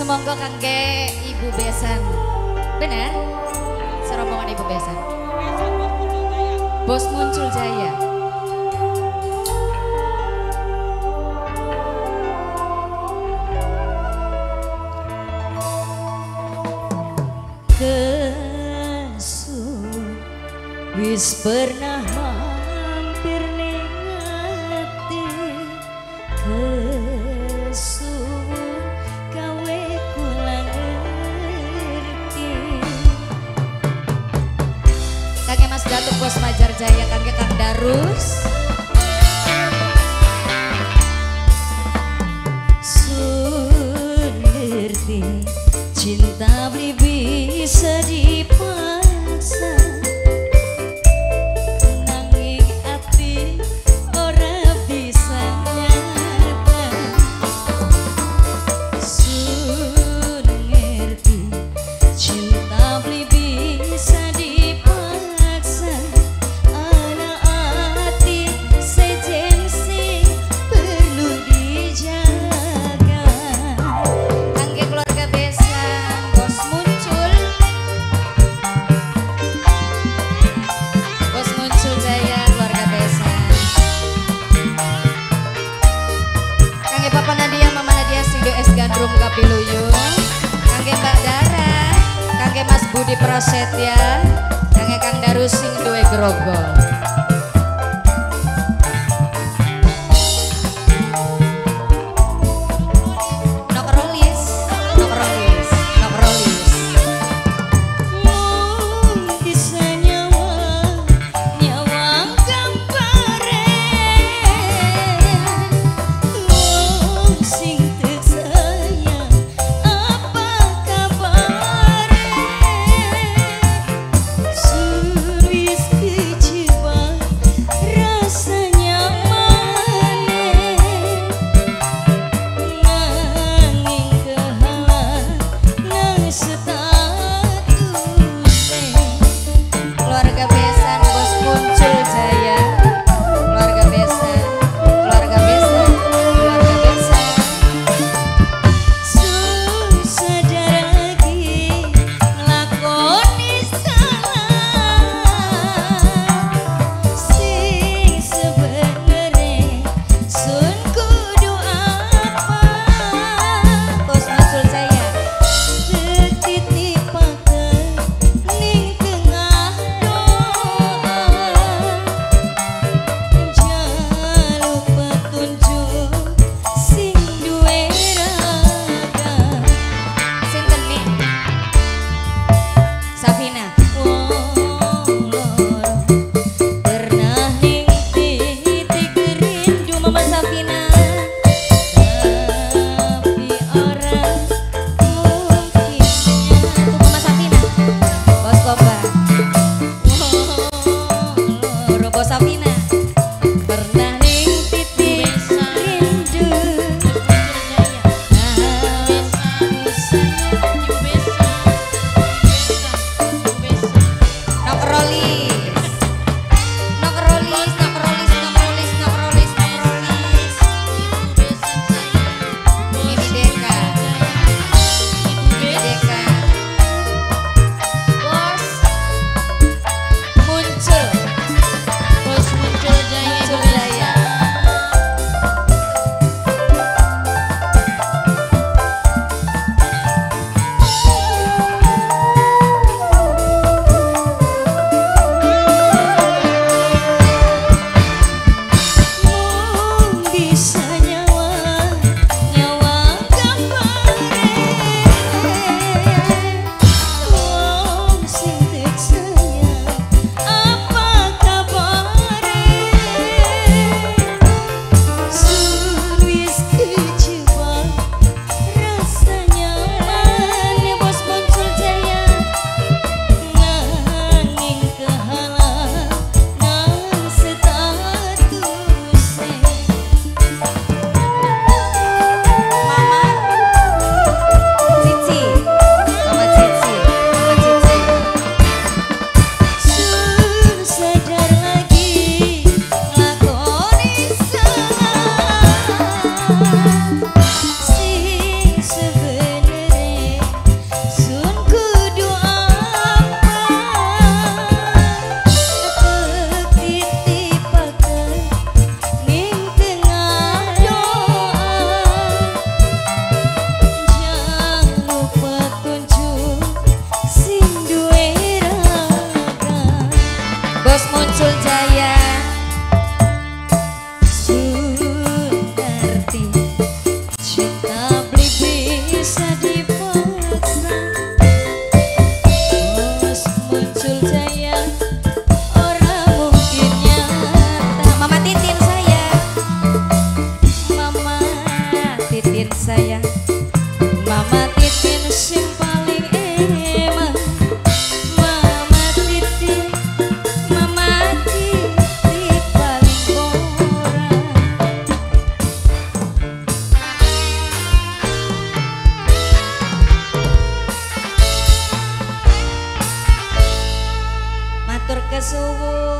Sumangga kangge Ibu Besan. Benar? Serombongan Ibu Besan. Bos Muncul Jaya. Kesun wis pernah hampir ning ati, kesun gawe kula ngerti. Kangge Mas Datuk Bos Majar Jaya, kangge Kang Darus. Sun ngerti cinta beli bisa dipaksa, nanging hati ora bisa nyata. Sun ngerti cinta beli bisa dipaksa, ana hati sejensi perlu dijaga. Kangge keluarga Besan, Bos Muncul. Bos Muncul Jaya, keluarga Besan. Kangge Papa Nadia, Mama Nadia, Sido S Gandrum Kapiluyung. Kangge Mbak Dara, kangge Mas Budi Prasetya, kangge Kang Darus sing duwe grogol. Nokrolis, nokrolis, nokrolis. Mung bisa nyawa gambare, mung sing teu sayang apa kabare. Sun wis kecewa suwun.